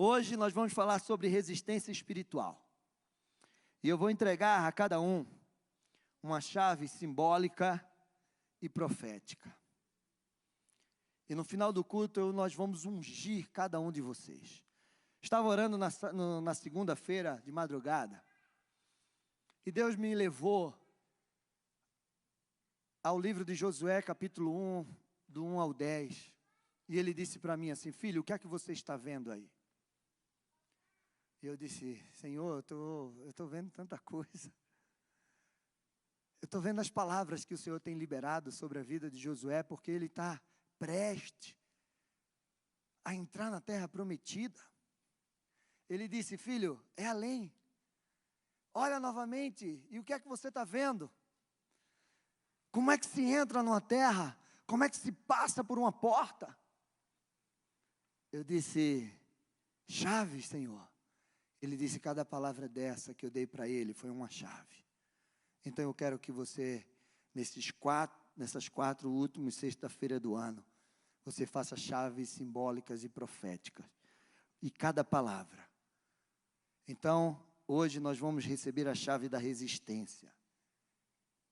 Hoje nós vamos falar sobre resistência espiritual. E eu vou entregar a cada um uma chave simbólica e profética. E no final do culto nós vamos ungir cada um de vocês. Estava orando na segunda-feira de madrugada. E Deus me levou ao livro de Josué, capítulo 1, do 1 ao 10. E ele disse para mim assim: filho, o que é que você está vendo aí? E eu disse: Senhor, eu estou vendo tanta coisa. Eu estou vendo as palavras que o Senhor tem liberado sobre a vida de Josué, porque ele está prestes a entrar na terra prometida. Ele disse: filho, é além. Olha novamente, e o que é que você está vendo? Como é que se entra numa terra? Como é que se passa por uma porta? Eu disse: chaves, Senhor. Ele disse: cada palavra dessa que eu dei para ele foi uma chave. Então eu quero que você, nessas quatro últimas sexta-feira do ano, você faça chaves simbólicas e proféticas. E cada palavra. Então, hoje nós vamos receber a chave da resistência.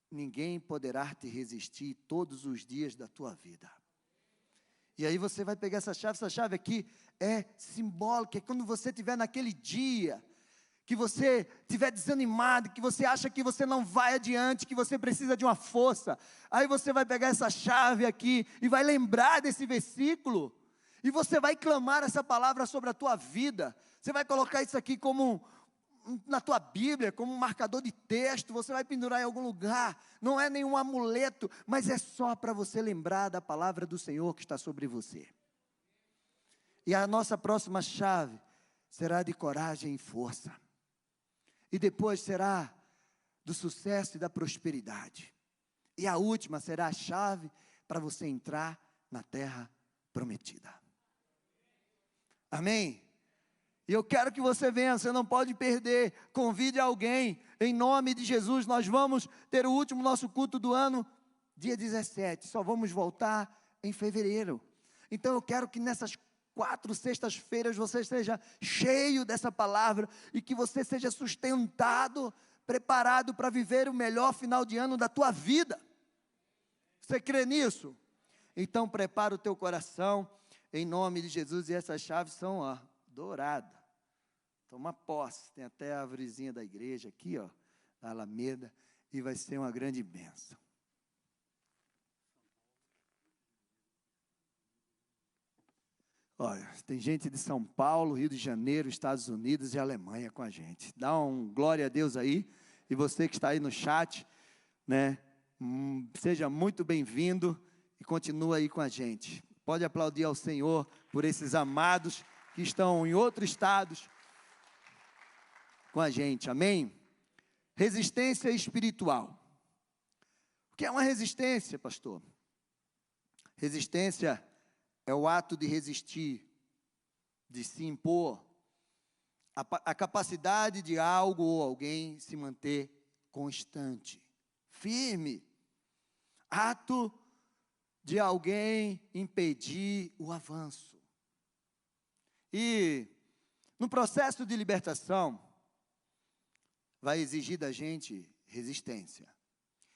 Ninguém poderá te resistir todos os dias da tua vida. E aí você vai pegar essa chave aqui é simbólica, é quando você estiver naquele dia, que você estiver desanimado, que você acha que você não vai adiante, que você precisa de uma força. Aí você vai pegar essa chave aqui e vai lembrar desse versículo, e você vai clamar essa palavra sobre a tua vida. Você vai colocar isso aqui como na tua Bíblia, como um marcador de texto, você vai pendurar em algum lugar. Não é nenhum amuleto, mas é só para você lembrar da palavra do Senhor que está sobre você. E a nossa próxima chave será de coragem e força. E depois será do sucesso e da prosperidade. E a última será a chave para você entrar na terra prometida. Amém? E eu quero que você venha, você não pode perder. Convide alguém, em nome de Jesus. Nós vamos ter o último nosso culto do ano, dia 17. Só vamos voltar em fevereiro. Então eu quero que nessas 4 sextas-feiras você seja cheio dessa palavra e que você seja sustentado, preparado para viver o melhor final de ano da tua vida. Você crê nisso? Então prepara o teu coração, em nome de Jesus. E essas chaves são douradas. Toma posse, tem até a árvorezinha da igreja aqui, da Alameda, e vai ser uma grande bênção. Olha, tem gente de São Paulo, Rio de Janeiro, Estados Unidos e Alemanha com a gente. Dá um glória a Deus aí, e você que está aí no chat, né, seja muito bem-vindo e continua aí com a gente. Pode aplaudir ao Senhor por esses amados que estão em outros estados com a gente, amém? Resistência espiritual. O que é uma resistência, pastor? Resistência é o ato de resistir, de se impor, a capacidade de algo ou alguém se manter constante, firme. Ato de alguém impedir o avanço. E no processo de libertação, vai exigir da gente resistência.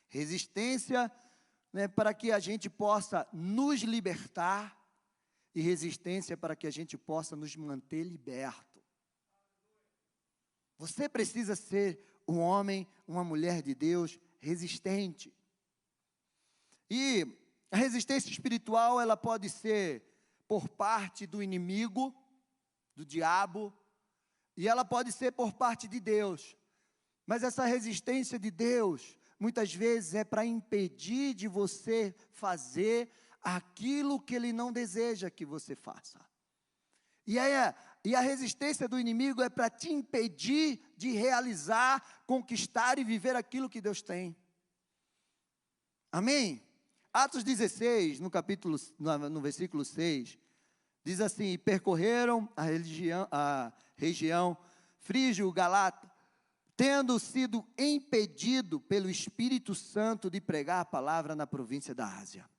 Resistência, né, para que a gente possa nos libertar, e resistência para que a gente possa nos manter liberto. Você precisa ser um homem, uma mulher de Deus resistente. E a resistência espiritual, ela pode ser por parte do inimigo, do diabo, e ela pode ser por parte de Deus. Mas essa resistência de Deus, muitas vezes é para impedir de você fazer aquilo que Ele não deseja que você faça. E a resistência do inimigo é para te impedir de realizar, conquistar e viver aquilo que Deus tem. Amém? Atos 16, no versículo 6, diz assim: e percorreram a região frígio-galata, tendo sido impedido pelo Espírito Santo de pregar a palavra na província da Ásia.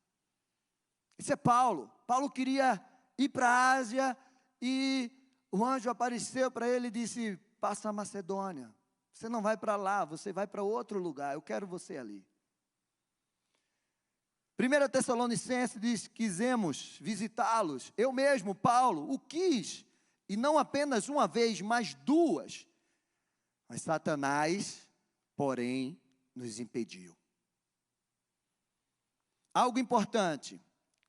Isso é Paulo. Paulo queria ir para a Ásia e o anjo apareceu para ele e disse: passa a Macedônia. Você não vai para lá, você vai para outro lugar. Eu quero você ali. 1 Tessalonicenses diz: quisemos visitá-los. Eu mesmo, Paulo, o quis. E não apenas uma vez, mas duas. Mas Satanás, porém, nos impediu. Algo importante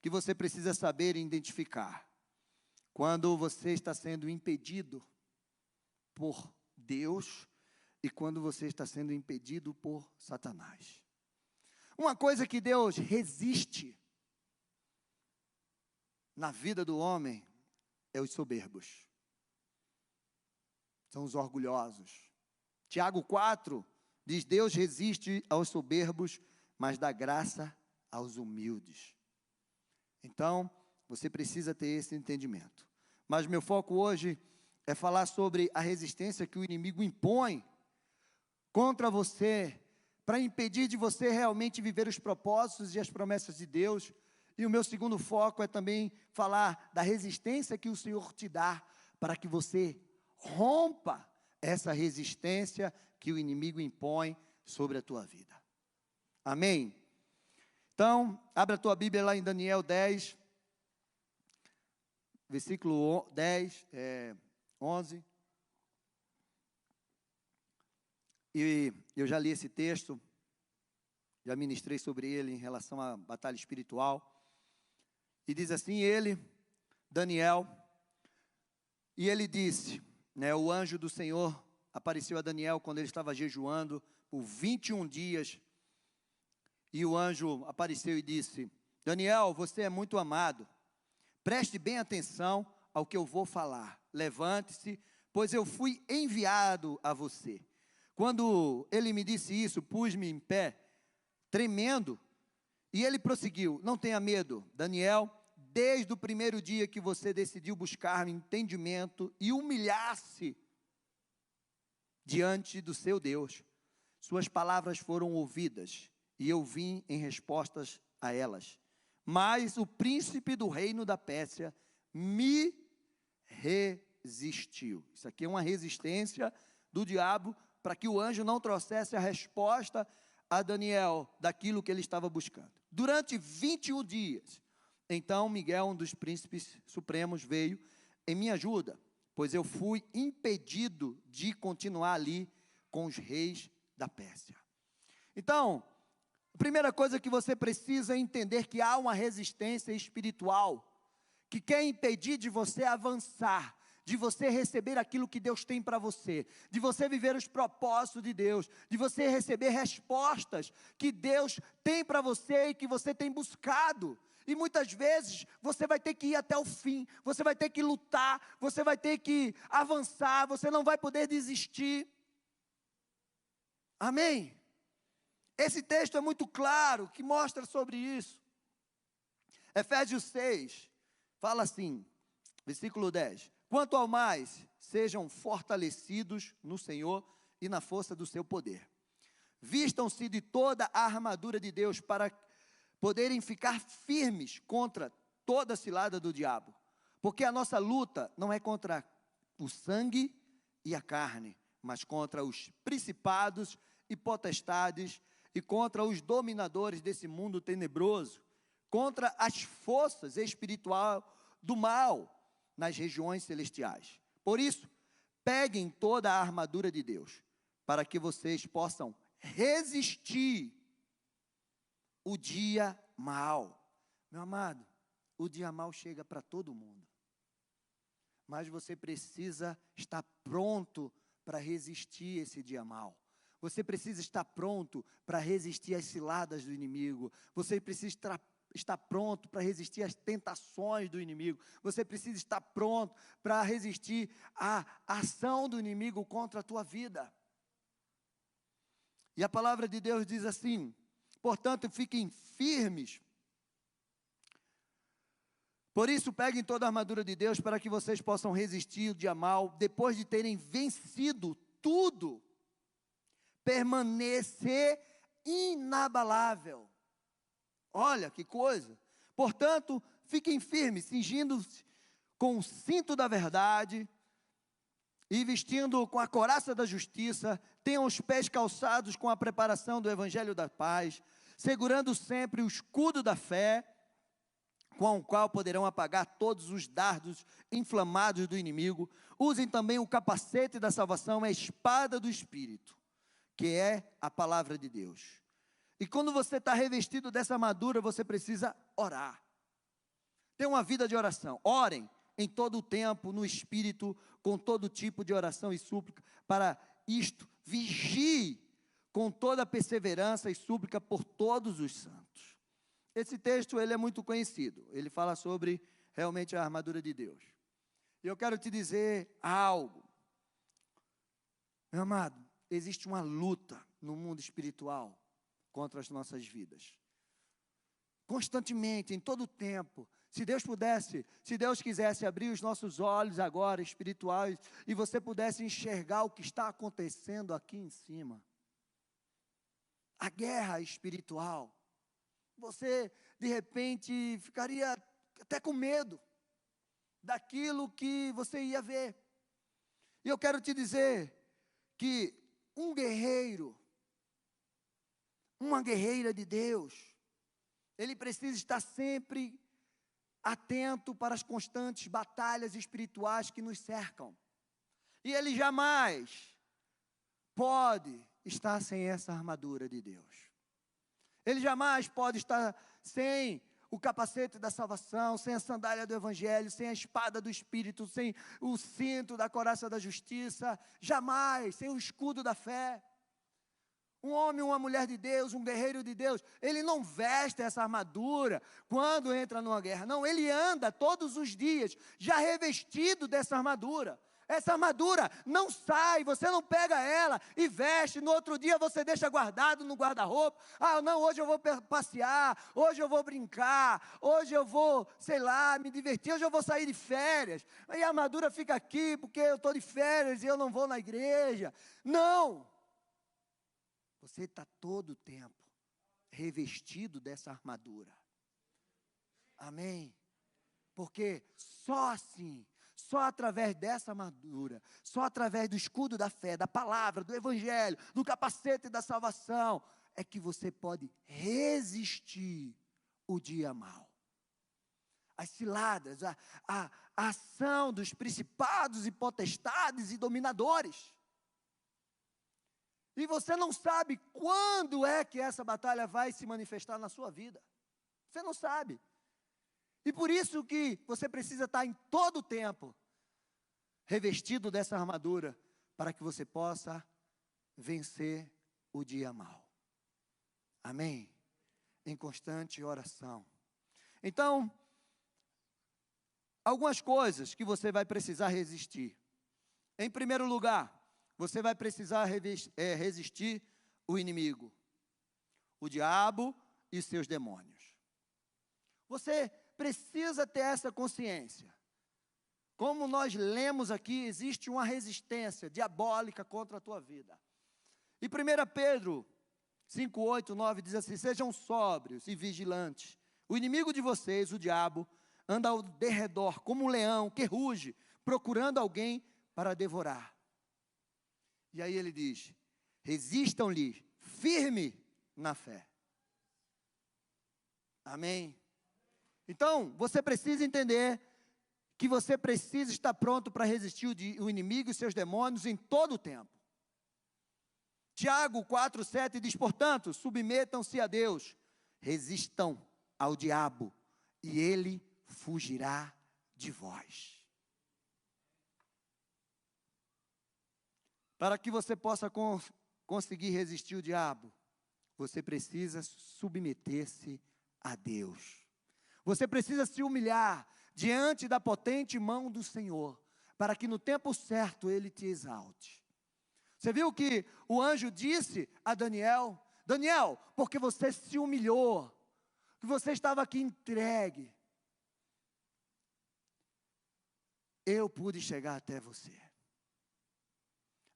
que você precisa saber e identificar. Quando você está sendo impedido por Deus e quando você está sendo impedido por Satanás. Uma coisa que Deus resiste na vida do homem é os soberbos. São os orgulhosos. Tiago 4 diz: Deus resiste aos soberbos, mas dá graça aos humildes. Então, você precisa ter esse entendimento. Mas meu foco hoje é falar sobre a resistência que o inimigo impõe contra você, para impedir de você realmente viver os propósitos e as promessas de Deus. E o meu segundo foco é também falar da resistência que o Senhor te dá, para que você rompa essa resistência que o inimigo impõe sobre a tua vida. Amém? Então, abre a tua Bíblia lá em Daniel 10, versículo 10, 11. E eu já li esse texto, já ministrei sobre ele em relação à batalha espiritual. E diz assim ele, Daniel, e ele disse, o anjo do Senhor apareceu a Daniel quando ele estava jejuando por 21 dias. E o anjo apareceu e disse: Daniel, você é muito amado. Preste bem atenção ao que eu vou falar. Levante-se, pois eu fui enviado a você. Quando ele me disse isso, pus-me em pé, tremendo, e ele prosseguiu: não tenha medo, Daniel, desde o primeiro dia que você decidiu buscar entendimento e humilhar-se diante do seu Deus, suas palavras foram ouvidas, e eu vim em respostas a elas. Mas o príncipe do reino da Pérsia me resistiu. Isso aqui é uma resistência do diabo para que o anjo não trouxesse a resposta a Daniel daquilo que ele estava buscando. Durante 21 dias, então Miguel, um dos príncipes supremos, veio em minha ajuda, pois eu fui impedido de continuar ali com os reis da Pérsia. Então, a primeira coisa que você precisa entender que há uma resistência espiritual que quer impedir de você avançar, de você receber aquilo que Deus tem para você, de você viver os propósitos de Deus, de você receber respostas que Deus tem para você e que você tem buscado. E muitas vezes você vai ter que ir até o fim, você vai ter que lutar, você vai ter que avançar, você não vai poder desistir. Amém? Esse texto é muito claro, que mostra sobre isso. Efésios 6, fala assim, versículo 10. Quanto ao mais, sejam fortalecidos no Senhor e na força do seu poder. Vistam-se de toda a armadura de Deus para poderem ficar firmes contra toda a cilada do diabo. Porque a nossa luta não é contra o sangue e a carne, mas contra os principados e potestades e contra os dominadores desse mundo tenebroso, contra as forças espirituais do mal nas regiões celestiais. Por isso, peguem toda a armadura de Deus, para que vocês possam resistir o dia mal. Meu amado, o dia mal chega para todo mundo, mas você precisa estar pronto para resistir esse dia mal. Você precisa estar pronto para resistir às ciladas do inimigo. Você precisa estar pronto para resistir às tentações do inimigo. Você precisa estar pronto para resistir à ação do inimigo contra a tua vida. E a palavra de Deus diz assim: portanto, fiquem firmes. Por isso, peguem toda a armadura de Deus para que vocês possam resistir o dia mal, depois de terem vencido tudo, permanecer inabalável. Olha que coisa. Portanto, fiquem firmes, cingindo-se com o cinto da verdade, E vestindo com a couraça da justiça, tenham os pés calçados com a preparação do evangelho da paz, segurando sempre o escudo da fé, com o qual poderão apagar todos os dardos inflamados do inimigo. Usem também o capacete da salvação, a espada do Espírito, que é a palavra de Deus. E quando você está revestido dessa armadura, você precisa orar. Ter uma vida de oração. Orem em todo o tempo, no Espírito, com todo tipo de oração e súplica. Para isto, vigie com toda perseverança e súplica por todos os santos. Esse texto, ele é muito conhecido. Ele fala sobre, realmente, a armadura de Deus. E eu quero te dizer algo. Meu amado, existe uma luta no mundo espiritual contra as nossas vidas. Constantemente, em todo o tempo. Se Deus quisesse abrir os nossos olhos agora, espirituais, e você pudesse enxergar o que está acontecendo aqui em cima. A guerra espiritual. Você, de repente, ficaria até com medo daquilo que você ia ver. E eu quero te dizer que um guerreiro, uma guerreira de Deus, ele precisa estar sempre atento para as constantes batalhas espirituais que nos cercam. E ele jamais pode estar sem essa armadura de Deus. Ele jamais pode estar sem o capacete da salvação, sem a sandália do evangelho, sem a espada do Espírito, sem o cinto da couraça da justiça, jamais, sem o escudo da fé. Um homem, uma mulher de Deus, um guerreiro de Deus, ele não veste essa armadura quando entra numa guerra, não, ele anda todos os dias já revestido dessa armadura. Essa armadura não sai, você não pega ela e veste, no outro dia você deixa guardado no guarda-roupa. Ah, não, hoje eu vou passear, hoje eu vou brincar, hoje eu vou, sei lá, me divertir, hoje eu vou sair de férias. Aí a armadura fica aqui porque eu estou de férias e eu não vou na igreja. Não! Você está todo o tempo revestido dessa armadura. Amém? Porque só assim, só através dessa armadura, só através do escudo da fé, da palavra, do evangelho, do capacete da salvação, é que você pode resistir o dia mau. As ciladas, a ação dos principados e potestades e dominadores. E você não sabe quando é que essa batalha vai se manifestar na sua vida. Você não sabe. E por isso que você precisa estar em todo o tempo revestido dessa armadura, para que você possa vencer o dia mau. Amém? Em constante oração. Então, algumas coisas que você vai precisar resistir. Em primeiro lugar, você vai precisar resistir o inimigo, o diabo e seus demônios. Você precisa ter essa consciência. Como nós lemos aqui, existe uma resistência diabólica contra a tua vida. E 1 Pedro 5, 8, 9 diz assim: sejam sóbrios e vigilantes. O inimigo de vocês, o diabo, anda ao derredor como um leão que ruge, procurando alguém para devorar. E aí ele diz: resistam-lhe firme na fé. Amém? Então, você precisa entender que você precisa estar pronto para resistir o inimigo e seus demônios em todo o tempo. Tiago 4,7 diz: portanto, submetam-se a Deus, resistam ao diabo, e ele fugirá de vós. Para que você possa conseguir resistir o diabo, você precisa submeter-se a Deus. Você precisa se humilhar diante da potente mão do Senhor, para que no tempo certo Ele te exalte. Você viu que o anjo disse a Daniel: Daniel, porque você se humilhou, que você estava aqui entregue, eu pude chegar até você.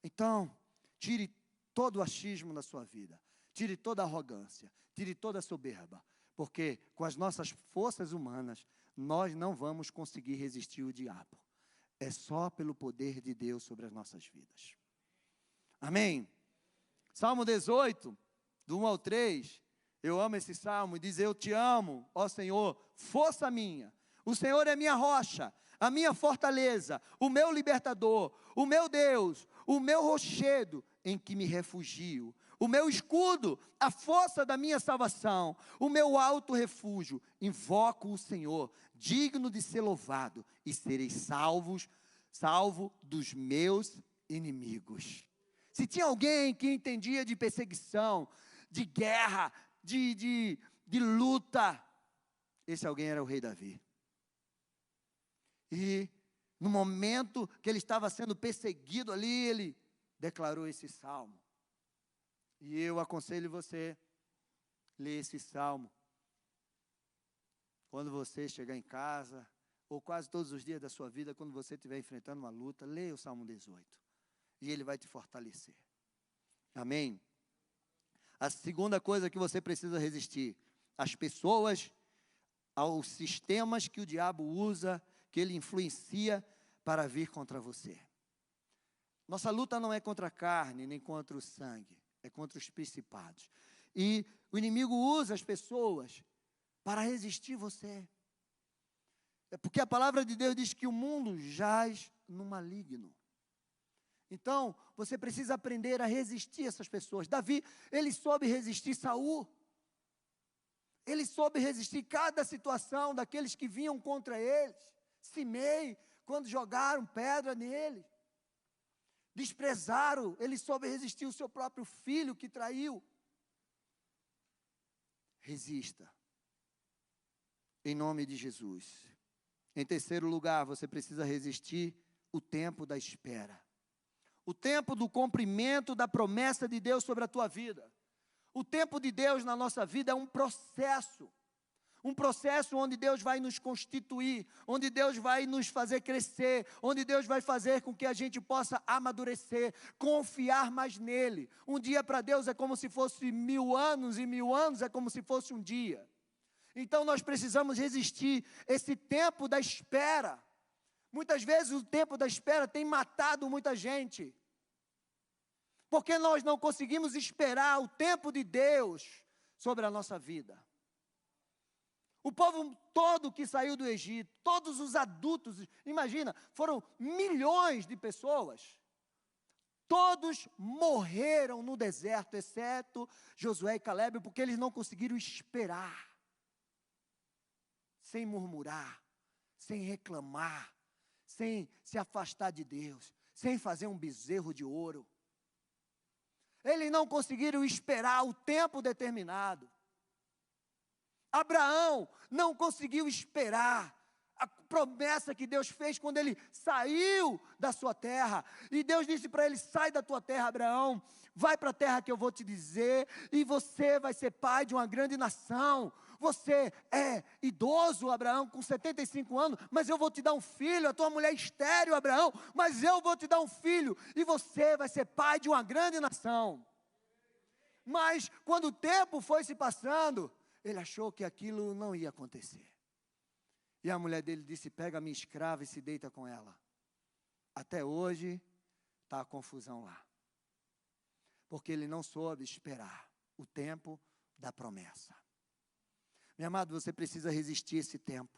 Então, tire todo o achismo da sua vida, tire toda a arrogância, tire toda a soberba, porque com as nossas forças humanas, nós não vamos conseguir resistir o diabo. é só pelo poder de Deus sobre as nossas vidas. Amém? Salmo 18, do 1 ao 3, eu amo esse salmo, e diz: eu te amo, ó Senhor, força minha. O Senhor é minha rocha, a minha fortaleza, o meu libertador, o meu Deus, o meu rochedo em que me refugio, o meu escudo, a força da minha salvação, o meu alto refúgio. Invoco o Senhor, digno de ser louvado, e serei salvo dos meus inimigos. Se tinha alguém que entendia de perseguição, de guerra, de luta, esse alguém era o rei Davi. E no momento que ele estava sendo perseguido ali, ele declarou esse salmo. E eu aconselho você a ler esse salmo quando você chegar em casa, ou quase todos os dias da sua vida, quando você estiver enfrentando uma luta, leia o Salmo 18. E ele vai te fortalecer. Amém? A segunda coisa que você precisa resistir: as pessoas, aos sistemas que o diabo usa, que ele influencia para vir contra você. Nossa luta não é contra a carne, nem contra o sangue, é contra os principados. E o inimigo usa as pessoas para resistir você. É porque a palavra de Deus diz que o mundo jaz no maligno. Então, você precisa aprender a resistir essas pessoas. Davi, ele soube resistir Saul. Ele soube resistir cada situação daqueles que vinham contra eles. Simei, quando jogaram pedra nele. Desprezaram, ele soube resistir o seu próprio filho que traiu. Resista. Em nome de Jesus. Em terceiro lugar, você precisa resistir o tempo da espera. O tempo do cumprimento da promessa de Deus sobre a tua vida. O tempo de Deus na nossa vida é um processo onde Deus vai nos constituir, onde Deus vai nos fazer crescer, onde Deus vai fazer com que a gente possa amadurecer, confiar mais nele. Um dia para Deus é como se fosse 1000 anos, e 1000 anos é como se fosse um dia. Então nós precisamos resistir esse tempo da espera. Muitas vezes o tempo da espera tem matado muita gente, porque nós não conseguimos esperar o tempo de Deus sobre a nossa vida. O povo todo que saiu do Egito, todos os adultos, imagina, foram milhões de pessoas, todos morreram no deserto, exceto Josué e Calebe, porque eles não conseguiram esperar, sem murmurar, sem reclamar, sem se afastar de Deus, sem fazer um bezerro de ouro. Eles não conseguiram esperar o tempo determinado. Abraão não conseguiu esperar a promessa que Deus fez quando ele saiu da sua terra. E Deus disse para ele: sai da tua terra, Abraão, vai para a terra que eu vou te dizer, e você vai ser pai de uma grande nação. Você é idoso, Abraão, com 75 anos, mas eu vou te dar um filho. A tua mulher é estéril, Abraão, mas eu vou te dar um filho, e você vai ser pai de uma grande nação. Mas quando o tempo foi se passando, ele achou que aquilo não ia acontecer. E a mulher dele disse: pega a minha escrava e se deita com ela. Até hoje está a confusão lá. Porque ele não soube esperar o tempo da promessa. Meu amado, você precisa resistir esse tempo.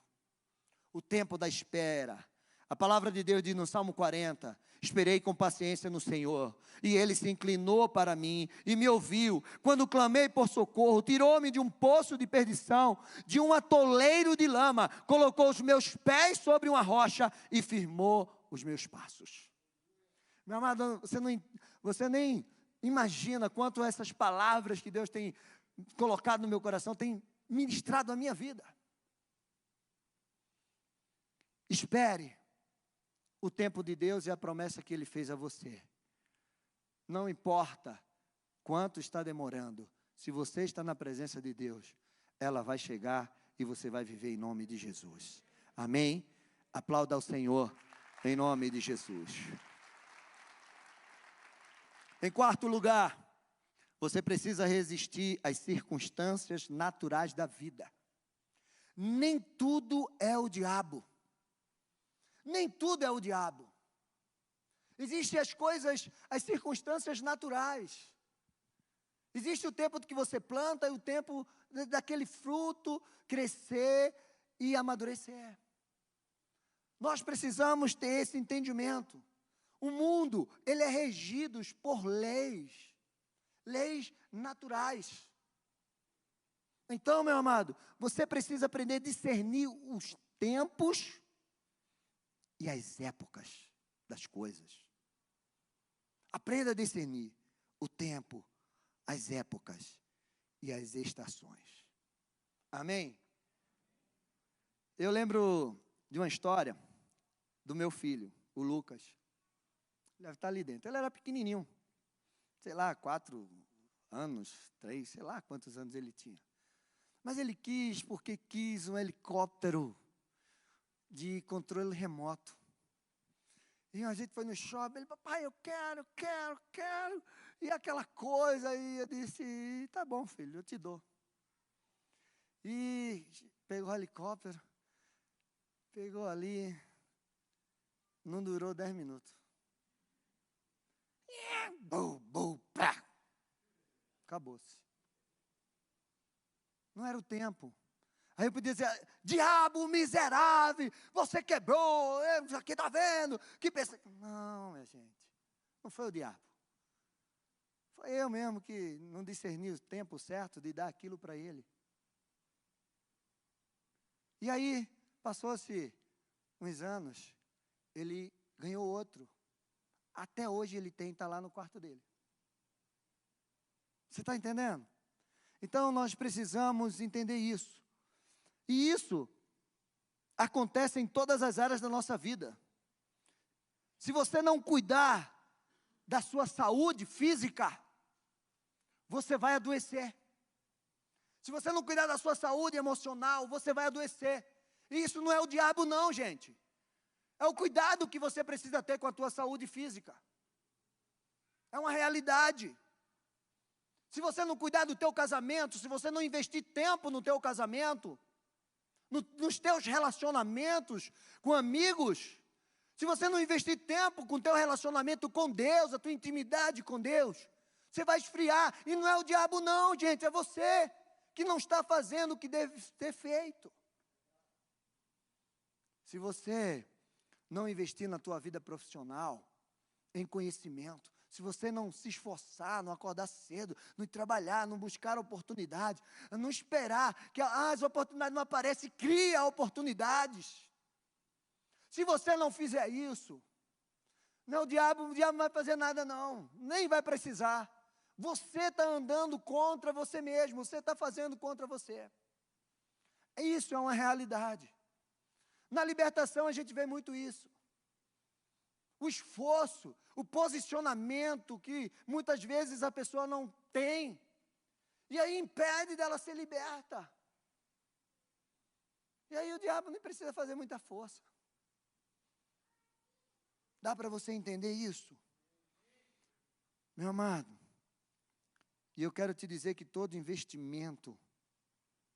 O tempo da espera. A palavra de Deus diz no Salmo 40, esperei com paciência no Senhor, e Ele se inclinou para mim, e me ouviu, quando clamei por socorro, tirou-me de um poço de perdição, de um atoleiro de lama, colocou os meus pés sobre uma rocha, e firmou os meus passos. Meu amado, você nem imagina quanto essas palavras que Deus tem colocado no meu coração, tem ministrado a minha vida. Espere o tempo de Deus e a promessa que Ele fez a você. Não importa quanto está demorando, se você está na presença de Deus, ela vai chegar e você vai viver em nome de Jesus. Amém? Aplauda ao Senhor em nome de Jesus. Em quarto lugar, você precisa resistir às circunstâncias naturais da vida. Nem tudo é o diabo. Nem tudo é o diabo. Existem as coisas, as circunstâncias naturais. Existe o tempo que você planta e o tempo daquele fruto crescer e amadurecer. Nós precisamos ter esse entendimento. O mundo, ele é regido por leis naturais. Então, meu amado, você precisa aprender a discernir os tempos e as épocas das coisas. Aprenda a discernir o tempo, as épocas e as estações. Amém? Eu lembro de uma história do meu filho, o Lucas. Ele deve estar ali dentro. Ele era pequenininho, sei lá, 4 anos, 3, sei lá quantos anos ele tinha. Mas ele quis, porque quis um helicóptero de controle remoto. E a gente foi no shopping, ele, papai, eu quero. E aquela coisa, e eu disse, tá bom, filho, eu te dou. E pegou o helicóptero, pegou ali, não durou 10 minutos. Pá! Acabou-se. Não era o tempo. Aí eu podia dizer, diabo miserável, você quebrou, isso aqui está vendo, que pensa. Não, minha gente, não foi o diabo. Foi eu mesmo que não discerni o tempo certo de dar aquilo para ele. E aí, passou-se uns anos, ele ganhou outro. Até hoje ele tem, está lá no quarto dele. Você está entendendo? Então, nós precisamos entender isso. E isso acontece em todas as áreas da nossa vida. Se você não cuidar da sua saúde física, você vai adoecer. Se você não cuidar da sua saúde emocional, você vai adoecer. E isso não é o diabo não, gente. É o cuidado que você precisa ter com a tua saúde física. É uma realidade. Se você não cuidar do teu casamento, se você não investir tempo no teu casamento, nos teus relacionamentos com amigos, se você não investir tempo com o teu relacionamento com Deus, a tua intimidade com Deus, você vai esfriar. E não é o diabo não, gente, é você que não está fazendo o que deve ter feito. Se você não investir na tua vida profissional, em conhecimento, se você não se esforçar, não acordar cedo, não ir trabalhar, não buscar oportunidades, não esperar que as oportunidades não aparecem, cria oportunidades. Se você não fizer isso, não, o diabo não vai fazer nada não, nem vai precisar. Você está andando contra você mesmo, você está fazendo contra você. Isso é uma realidade. Na libertação a gente vê muito isso. O esforço, o posicionamento que muitas vezes a pessoa não tem, e aí impede dela ser liberta. E aí o diabo nem precisa fazer muita força. Dá para você entender isso? Meu amado, e eu quero te dizer que todo investimento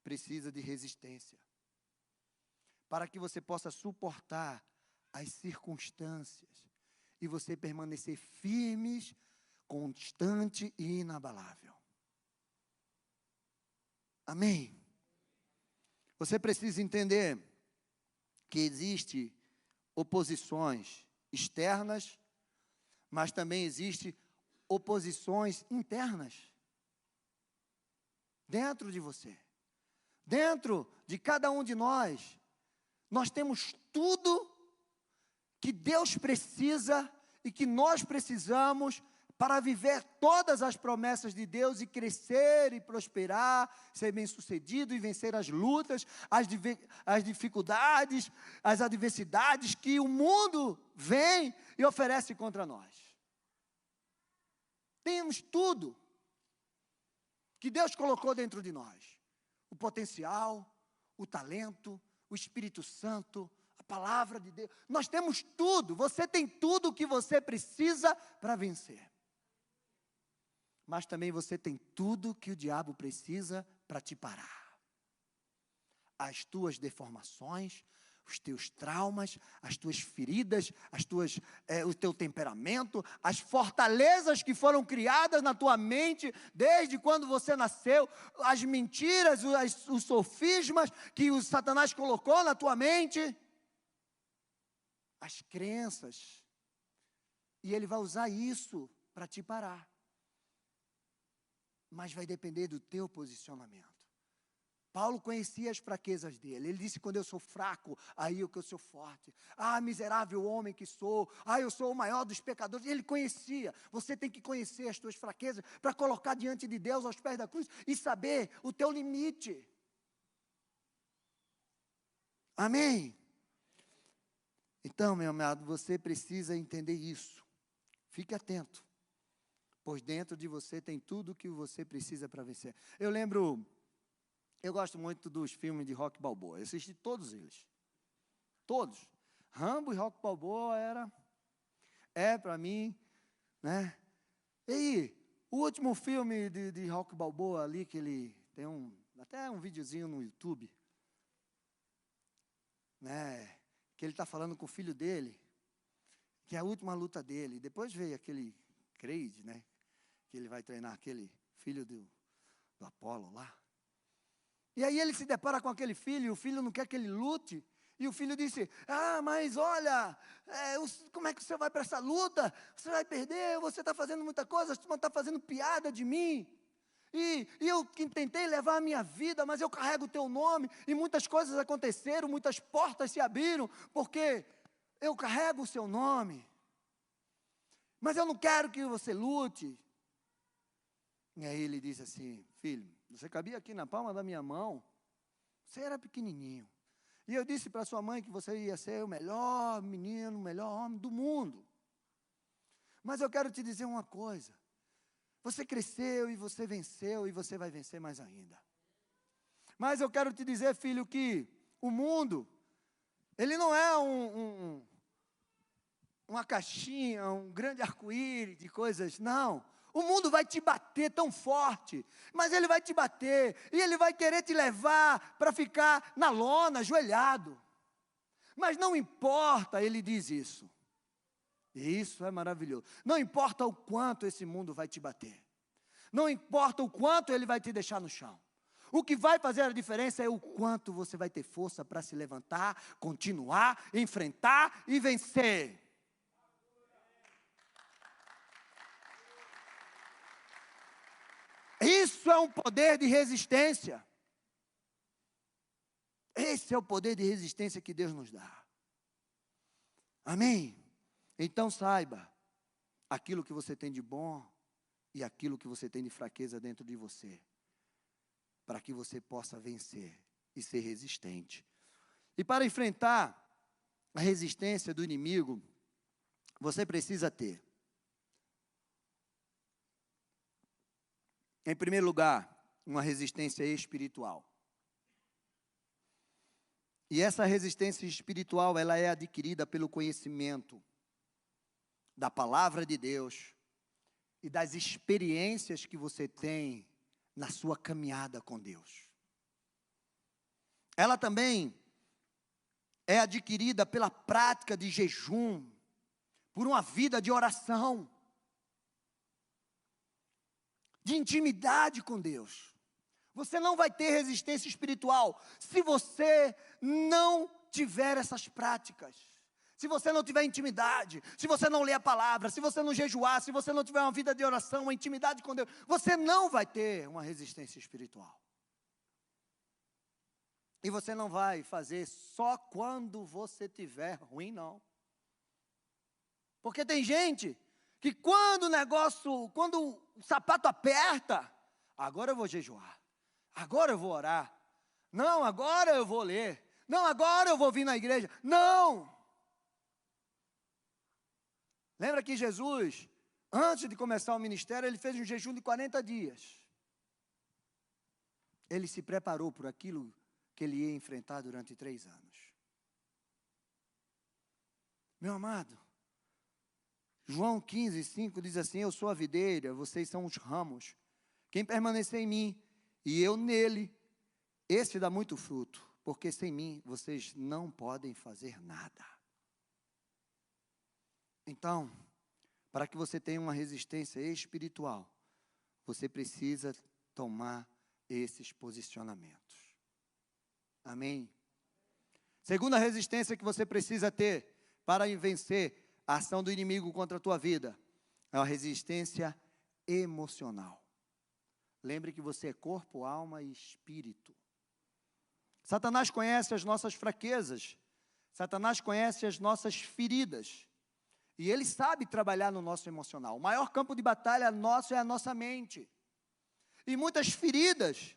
precisa de resistência, para que você possa suportar as circunstâncias, e você permanecer firmes, constante e inabalável. Amém? Você precisa entender que existe oposições externas, mas também existe oposições internas. Dentro de você. Dentro de cada um de nós, nós temos tudo que Deus precisa e que nós precisamos para viver todas as promessas de Deus e crescer e prosperar, ser bem-sucedido e vencer as lutas, as dificuldades, as adversidades que o mundo vem e oferece contra nós. Temos tudo que Deus colocou dentro de nós. O potencial, o talento, o Espírito Santo, a palavra de Deus. Nós temos tudo, você tem tudo o que você precisa para vencer. Mas também você tem tudo que o diabo precisa para te parar. As tuas deformações, os teus traumas, as tuas feridas, o teu temperamento, as fortalezas que foram criadas na tua mente desde quando você nasceu, as mentiras, os sofismas que o Satanás colocou na tua mente, as crenças. E ele vai usar isso para te parar. Mas vai depender do teu posicionamento. Paulo conhecia as fraquezas dele. Ele disse, quando eu sou fraco, aí é que eu sou forte. Ah, miserável homem que sou. Ah, eu sou o maior dos pecadores. Ele conhecia. Você tem que conhecer as tuas fraquezas para colocar diante de Deus aos pés da cruz e saber o teu limite. Amém? Então, meu amado, você precisa entender isso. Fique atento. Pois dentro de você tem tudo o que você precisa para vencer. Eu gosto muito dos filmes de Rocky Balboa. Eu assisti todos eles. Todos. Rambo e Rocky Balboa para mim, né? E aí, o último filme de Rocky Balboa ali, que ele tem até um videozinho no YouTube, né? Que ele está falando com o filho dele, que é a última luta dele. Depois veio aquele Creed, né? Que ele vai treinar aquele filho do Apolo lá. E aí ele se depara com aquele filho, e o filho não quer que ele lute. E o filho disse, mas olha, como é que você vai para essa luta? Você vai perder, você está fazendo muita coisa, você está fazendo piada de mim. E eu que tentei levar a minha vida, mas eu carrego o teu nome, e muitas coisas aconteceram, muitas portas se abriram, porque eu carrego o seu nome. Mas eu não quero que você lute. E aí ele disse assim, filho, você cabia aqui na palma da minha mão, você era pequenininho. E eu disse para sua mãe que você ia ser o melhor menino, o melhor homem do mundo. Mas eu quero te dizer uma coisa, você cresceu e você venceu e você vai vencer mais ainda. Mas eu quero te dizer, filho, que o mundo, ele não é uma caixinha, um grande arco-íris de coisas, não. O mundo vai te bater tão forte, mas ele vai te bater, e ele vai querer te levar para ficar na lona, ajoelhado. Mas não importa, ele diz isso. E isso é maravilhoso. Não importa o quanto esse mundo vai te bater. Não importa o quanto ele vai te deixar no chão. O que vai fazer a diferença é o quanto você vai ter força para se levantar, continuar, enfrentar e vencer. Isso é um poder de resistência. Esse é o poder de resistência que Deus nos dá. Amém? Então saiba aquilo que você tem de bom e aquilo que você tem de fraqueza dentro de você, para que você possa vencer e ser resistente. E para enfrentar a resistência do inimigo, você precisa ter, em primeiro lugar, uma resistência espiritual. E essa resistência espiritual, ela é adquirida pelo conhecimento da palavra de Deus e das experiências que você tem na sua caminhada com Deus. Ela também é adquirida pela prática de jejum, por uma vida de oração, de intimidade com Deus. Você não vai ter resistência espiritual se você não tiver essas práticas. Se você não tiver intimidade, se você não ler a palavra, se você não jejuar, se você não tiver uma vida de oração, uma intimidade com Deus, você não vai ter uma resistência espiritual. E você não vai fazer só quando você tiver ruim, não. Porque tem gente que quando o sapato aperta, agora eu vou jejuar, agora eu vou orar, não, agora eu vou ler, não, agora eu vou vir na igreja, não. Lembra que Jesus, antes de começar o ministério, ele fez um jejum de 40 dias. Ele se preparou por aquilo que ele ia enfrentar durante 3 anos. Meu amado, João 15:5 diz assim, eu sou a videira, vocês são os ramos. Quem permanecer em mim e eu nele, esse dá muito fruto, porque sem mim vocês não podem fazer nada. Então, para que você tenha uma resistência espiritual, você precisa tomar esses posicionamentos. Amém? Segunda resistência que você precisa ter para vencer a ação do inimigo contra a tua vida é a resistência emocional. Lembre que você é corpo, alma e espírito. Satanás conhece as nossas fraquezas. Satanás conhece as nossas feridas. E ele sabe trabalhar no nosso emocional. O maior campo de batalha nosso é a nossa mente. E muitas feridas.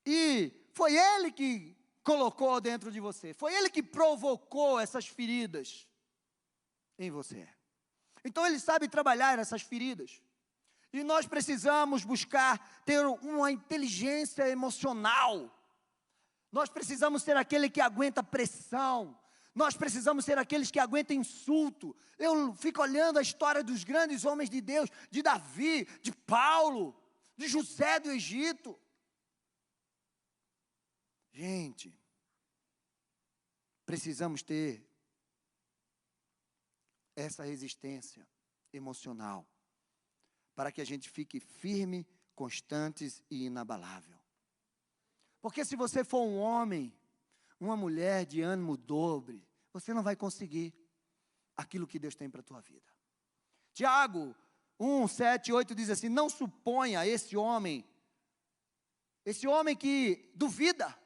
E foi ele que colocou dentro de você. Foi ele que provocou essas feridas em você. Então ele sabe trabalhar essas feridas. E nós precisamos buscar ter uma inteligência emocional. Nós precisamos ser aquele que aguenta pressão. Nós precisamos ser aqueles que aguentam insulto. Eu fico olhando a história dos grandes homens de Deus, de Davi, de Paulo, de José do Egito. Gente, precisamos ter essa resistência emocional para que a gente fique firme, constantes e inabalável. Porque se você for um homem, uma mulher de ânimo dobre, você não vai conseguir aquilo que Deus tem para a tua vida. Tiago 1, 7, 8 diz assim: não suponha esse homem que duvida,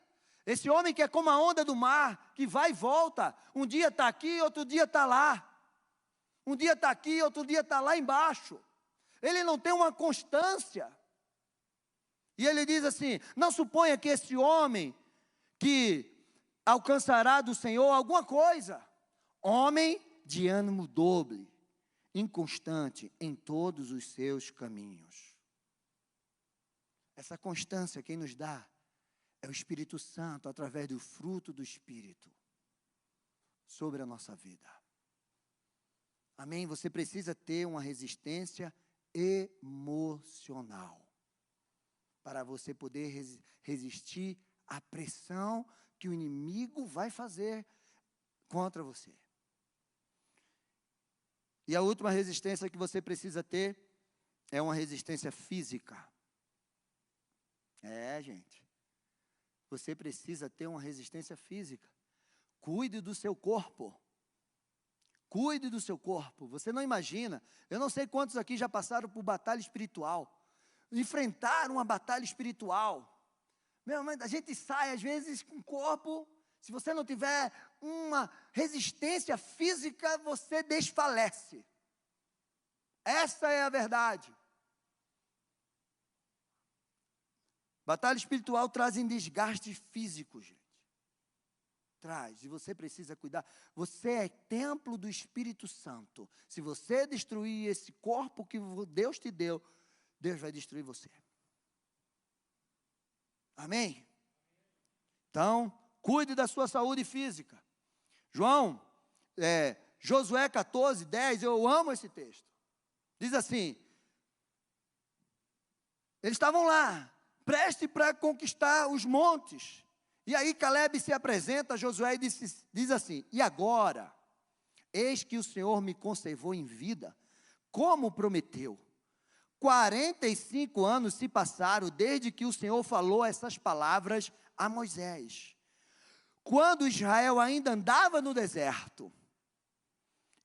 esse homem que é como a onda do mar, que vai e volta, um dia está aqui, outro dia está lá, um dia está aqui, outro dia está lá embaixo, ele não tem uma constância. E ele diz assim: não suponha que esse homem que alcançará do Senhor alguma coisa, homem de ânimo dobre, inconstante em todos os seus caminhos. Essa constância quem nos dá é o Espírito Santo, através do fruto do Espírito, sobre a nossa vida. Amém? Você precisa ter uma resistência emocional, para você poder resistir à pressão que o inimigo vai fazer contra você. E a última resistência que você precisa ter é uma resistência física. Gente, você precisa ter uma resistência física. Cuide do seu corpo. Cuide do seu corpo. Você não imagina, eu não sei quantos aqui já passaram por batalha espiritual, enfrentaram uma batalha espiritual. Meu irmão, a gente sai às vezes com o corpo, se você não tiver uma resistência física, você desfalece. Essa é a verdade. Batalha espiritual trazem desgaste físico, gente. Traz, e você precisa cuidar. Você é templo do Espírito Santo. Se você destruir esse corpo que Deus te deu, Deus vai destruir você. Amém? Então, cuide da sua saúde física. Josué 14, 10, eu amo esse texto. Diz assim: eles estavam lá, prestes para conquistar os montes. E aí Caleb se apresenta a Josué e diz assim: e agora, eis que o Senhor me conservou em vida, como prometeu. 45 anos se passaram desde que o Senhor falou essas palavras a Moisés, quando Israel ainda andava no deserto.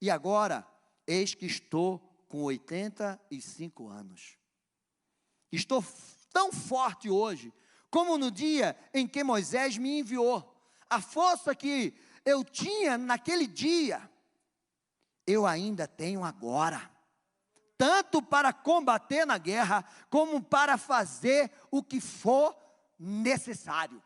E agora, eis que estou com 85 anos. Estou tão forte hoje, como no dia em que Moisés me enviou. A força que eu tinha naquele dia, eu ainda tenho agora. Tanto para combater na guerra, como para fazer o que for necessário.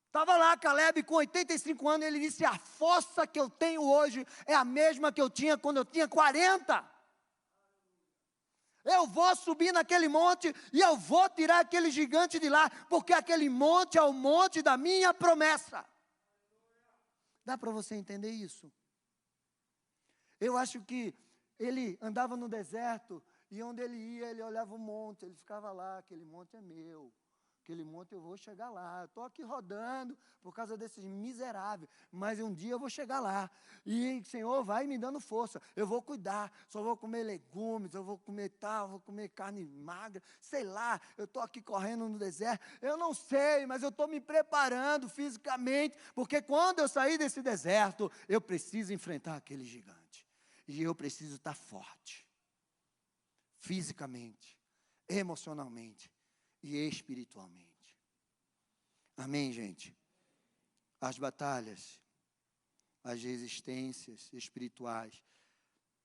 Estava lá Caleb com 85 anos, ele disse: a força que eu tenho hoje é a mesma que eu tinha quando eu tinha 40. Eu vou subir naquele monte e eu vou tirar aquele gigante de lá, porque aquele monte é o monte da minha promessa. Dá para você entender isso? Eu acho que ele andava no deserto e onde ele ia, ele olhava o monte, ele ficava lá: aquele monte é meu, aquele monte eu vou chegar lá. Eu estou aqui rodando por causa desses miseráveis, mas um dia eu vou chegar lá. E o Senhor vai me dando força. Eu vou cuidar, só vou comer legumes, eu vou comer tal, vou comer carne magra, sei lá. Eu estou aqui correndo no deserto. Eu não sei, mas eu estou me preparando fisicamente, porque quando eu sair desse deserto, eu preciso enfrentar aquele gigante. E eu preciso estar forte, fisicamente, emocionalmente e espiritualmente. Amém, gente? As batalhas, as resistências espirituais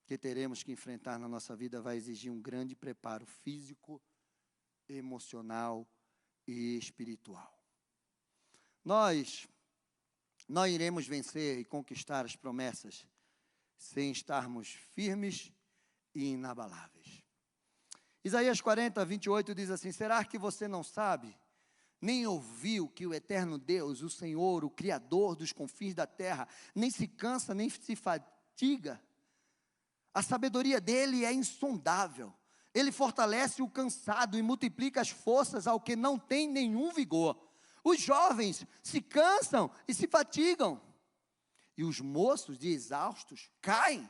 que teremos que enfrentar na nossa vida vai exigir um grande preparo físico, emocional e espiritual. Nós não iremos vencer e conquistar as promessas sem estarmos firmes e inabaláveis. Isaías 40, 28 diz assim: será que você não sabe, nem ouviu que o eterno Deus, o Senhor, o Criador dos confins da terra, nem se cansa, nem se fatiga? A sabedoria dele é insondável. Ele fortalece o cansado e multiplica as forças ao que não tem nenhum vigor. Os jovens se cansam e se fatigam, e os moços de exaustos caem,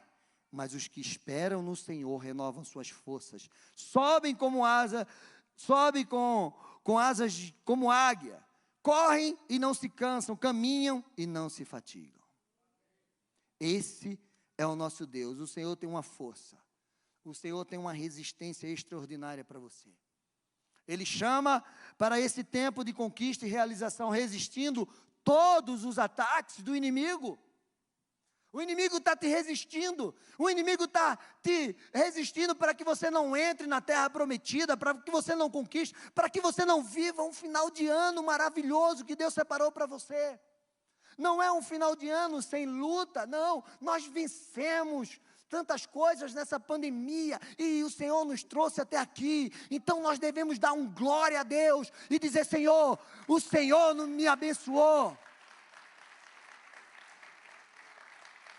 mas os que esperam no Senhor renovam suas forças, sobem como asa, sobem com asas como águia, correm e não se cansam, caminham e não se fatigam. Esse é o nosso Deus. O Senhor tem uma força, o Senhor tem uma resistência extraordinária para você. Ele chama para esse tempo de conquista e realização, resistindo todos os ataques do inimigo. O inimigo está te resistindo, o inimigo está te resistindo para que você não entre na terra prometida, para que você não conquiste, para que você não viva um final de ano maravilhoso que Deus separou para você. Não é um final de ano sem luta, não, nós vencemos tantas coisas nessa pandemia, e o Senhor nos trouxe até aqui, então nós devemos dar um glória a Deus, e dizer: Senhor, o Senhor me abençoou.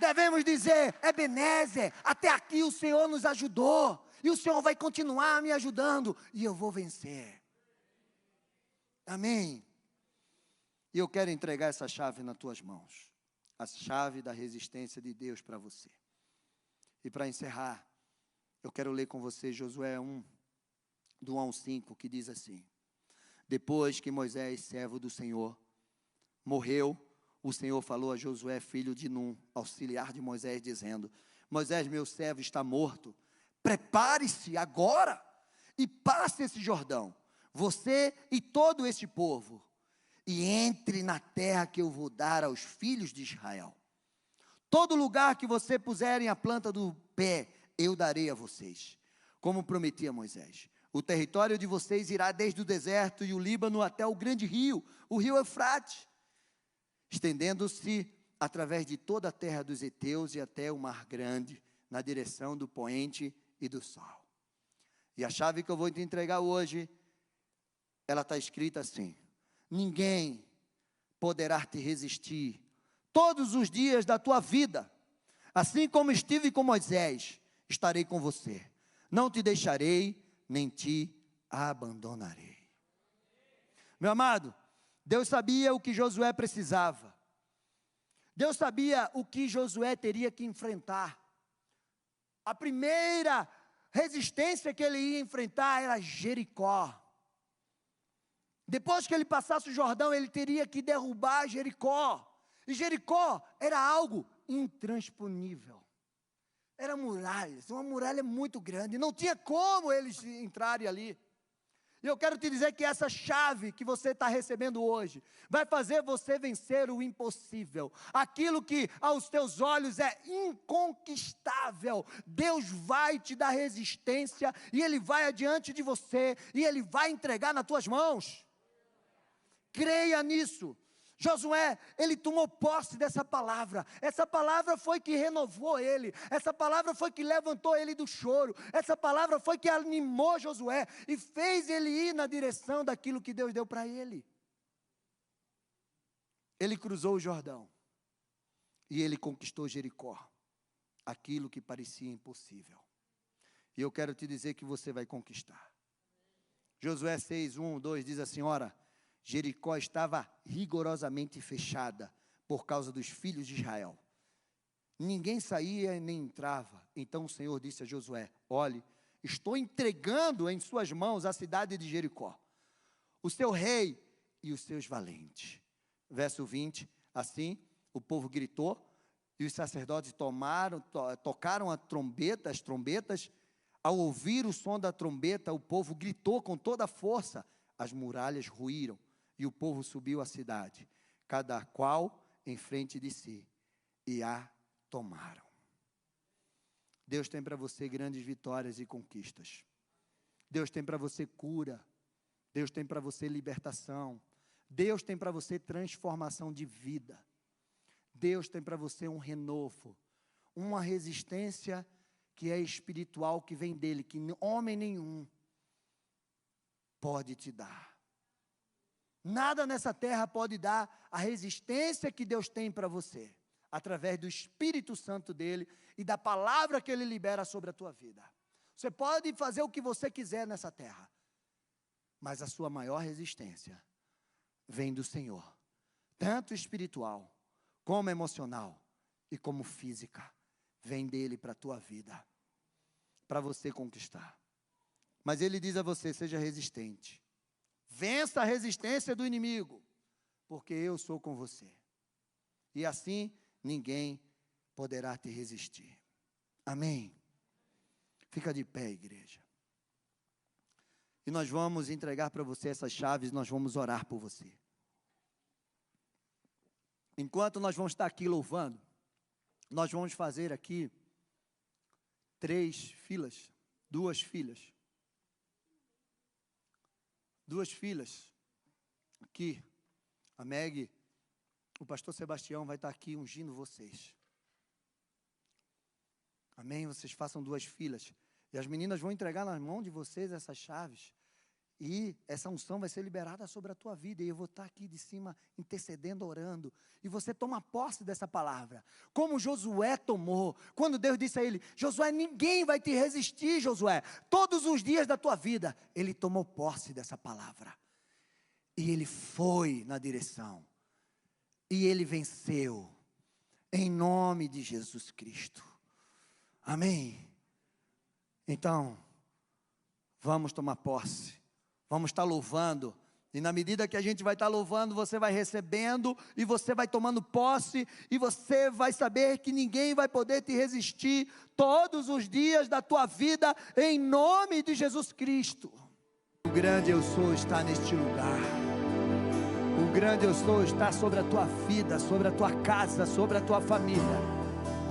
Devemos dizer: Ebenezer, até aqui o Senhor nos ajudou, e o Senhor vai continuar me ajudando, e eu vou vencer. Amém? E eu quero entregar essa chave nas tuas mãos, a chave da resistência de Deus para você. E para encerrar, eu quero ler com você Josué 1, do 1 ao 5, que diz assim: depois que Moisés, servo do Senhor, morreu, o Senhor falou a Josué, filho de Num, auxiliar de Moisés, dizendo: Moisés, meu servo, está morto. Prepare-se agora e passe esse Jordão, você e todo este povo, e entre na terra que eu vou dar aos filhos de Israel. Todo lugar que você puserem a planta do pé, eu darei a vocês, como prometi a Moisés. O território de vocês irá desde o deserto e o Líbano até o grande rio, o rio Eufrates, estendendo-se através de toda a terra dos heteus e até o mar grande, na direção do poente e do sol. E a chave que eu vou te entregar hoje, ela está escrita assim: ninguém poderá te resistir todos os dias da tua vida. Assim como estive com Moisés, estarei com você. Não te deixarei, nem te abandonarei. Meu amado, Deus sabia o que Josué precisava. Deus sabia o que Josué teria que enfrentar. A primeira resistência que ele ia enfrentar era Jericó. Depois que ele passasse o Jordão, ele teria que derrubar Jericó. E Jericó era algo intransponível. Era muralhas, uma muralha muito grande. Não tinha como eles entrarem ali. E eu quero te dizer que essa chave que você está recebendo hoje vai fazer você vencer o impossível. Aquilo que aos teus olhos é inconquistável, Deus vai te dar resistência e Ele vai adiante de você e Ele vai entregar nas tuas mãos. Creia nisso. Josué, ele tomou posse dessa palavra. Essa palavra foi que renovou ele. Essa palavra foi que levantou ele do choro. Essa palavra foi que animou Josué e fez ele ir na direção daquilo que Deus deu para ele. Ele cruzou o Jordão e ele conquistou Jericó, aquilo que parecia impossível. E eu quero te dizer que você vai conquistar. Josué 6, 1, 2 diz assim: ora, Jericó estava rigorosamente fechada por causa dos filhos de Israel. Ninguém saía e nem entrava. Então o Senhor disse a Josué: olhe, estou entregando em suas mãos a cidade de Jericó, o seu rei e os seus valentes. Verso 20, assim o povo gritou, e os sacerdotes tocaram as trombetas. Ao ouvir o som da trombeta, o povo gritou com toda a força, as muralhas ruíram, e o povo subiu à cidade, cada qual em frente de si, e a tomaram. Deus tem para você grandes vitórias e conquistas. Deus tem para você cura. Deus tem para você libertação. Deus tem para você transformação de vida. Deus tem para você um renovo, uma resistência que é espiritual, que vem dele, que homem nenhum pode te dar. Nada nessa terra pode dar a resistência que Deus tem para você, através do Espírito Santo dele e da palavra que ele libera sobre a tua vida. Você pode fazer o que você quiser nessa terra, mas a sua maior resistência vem do Senhor, tanto espiritual, como emocional e como física, vem dele para a tua vida, para você conquistar. Mas ele diz a você: seja resistente, vença a resistência do inimigo, porque eu sou com você, e assim ninguém poderá te resistir. Amém? Fica de pé, igreja. E nós vamos entregar para você essas chaves, nós vamos orar por você. Enquanto nós vamos estar aqui louvando, nós vamos fazer aqui 3 filas, 2 filas. 2 filas. Aqui, a Meg, o pastor Sebastião vai estar aqui ungindo vocês. Amém? Vocês façam 2 filas. E as meninas vão entregar nas mãos de vocês essas chaves. E essa unção vai ser liberada sobre a tua vida. E eu vou estar aqui de cima intercedendo, orando. E você toma posse dessa palavra. Como Josué tomou. Quando Deus disse a ele: Josué, ninguém vai te resistir, Josué. Todos os dias da tua vida. Ele tomou posse dessa palavra. E ele foi na direção. E ele venceu. Em nome de Jesus Cristo. Amém? Então, vamos tomar posse. Vamos estar louvando. E na medida que a gente vai estar louvando, você vai recebendo, e você vai tomando posse, e você vai saber que ninguém vai poder te resistir todos os dias da tua vida, em nome de Jesus Cristo. O grande eu sou está neste lugar. O grande eu sou está sobre a tua vida, sobre a tua casa, sobre a tua família.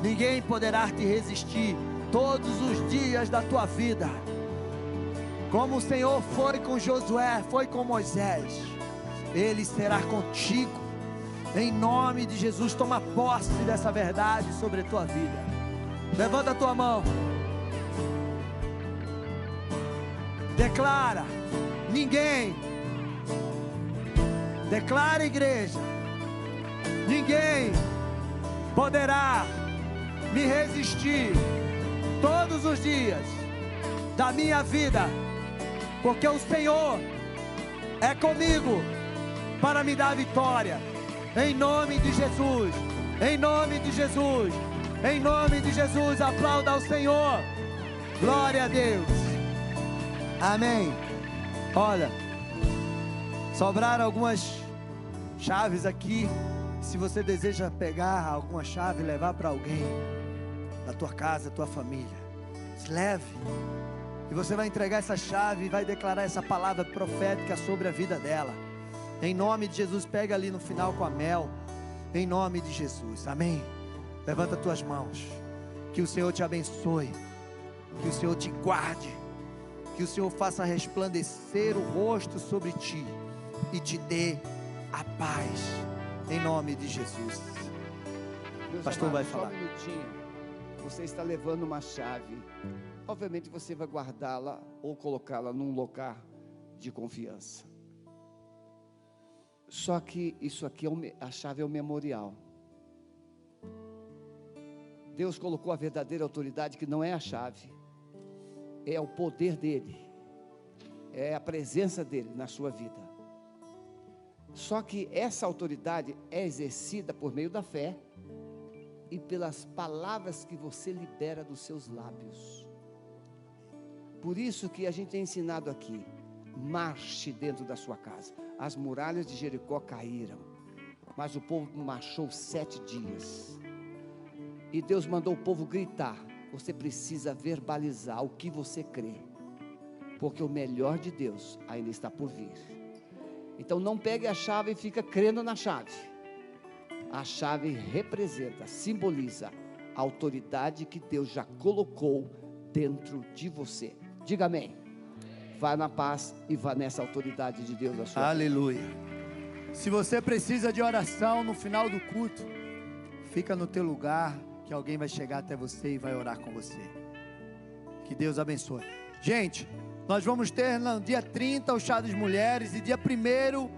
Ninguém poderá te resistir todos os dias da tua vida. Como o Senhor foi com Josué, foi com Moisés, Ele será contigo. Em nome de Jesus, toma posse dessa verdade sobre a tua vida. Levanta a tua mão. Declara: ninguém. Declara, igreja: ninguém poderá me resistir todos os dias da minha vida, porque o Senhor é comigo para me dar vitória. Em nome de Jesus, em nome de Jesus, em nome de Jesus, aplauda ao Senhor. Glória a Deus. Amém. Olha, sobraram algumas chaves aqui. Se você deseja pegar alguma chave e levar para alguém da tua casa, tua família, leve. E você vai entregar essa chave e vai declarar essa palavra profética sobre a vida dela. Em nome de Jesus, pega ali no final com a Mel. Em nome de Jesus, amém. Levanta as tuas mãos. Que o Senhor te abençoe. Que o Senhor te guarde. Que o Senhor faça resplandecer o rosto sobre ti e te dê a paz. Em nome de Jesus. Meus Pastor amados, vai falar. Só um minutinho. Você está levando uma chave. Obviamente você vai guardá-la ou colocá-la num lugar de confiança. Só que isso aqui a chave é o memorial. Deus colocou a verdadeira autoridade, que não é a chave, é o poder dele, é a presença dele na sua vida. Só que essa autoridade é exercida por meio da fé e pelas palavras que você libera dos seus lábios. Por isso que a gente tem ensinado aqui: marche dentro da sua casa. As muralhas de Jericó caíram, mas o povo marchou 7 dias. E Deus mandou o povo gritar. Você precisa verbalizar o que você crê, porque o melhor de Deus ainda está por vir. Então não pegue a chave e fica crendo na chave. A chave representa, simboliza a autoridade que Deus já colocou dentro de você. Diga amém. Vá na paz e vá nessa autoridade de Deus na sua vida. Aleluia. Se você precisa de oração no final do culto, fica no teu lugar, que alguém vai chegar até você e vai orar com você. Que Deus abençoe. Gente, nós vamos ter no dia 30 o chá das mulheres e dia 1º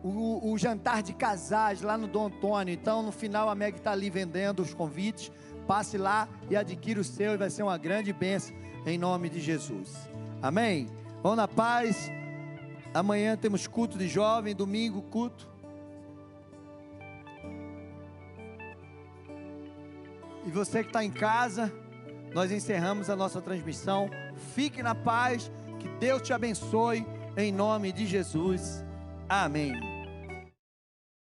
o jantar de casais lá no Dom Antônio. Então no final a Meg está ali vendendo os convites. Passe lá e adquira o seu e vai ser uma grande bênção em nome de Jesus. Amém? Vão na paz. Amanhã temos culto de jovem, domingo culto. E você que está em casa, nós encerramos a nossa transmissão. Fique na paz, que Deus te abençoe, em nome de Jesus. Amém.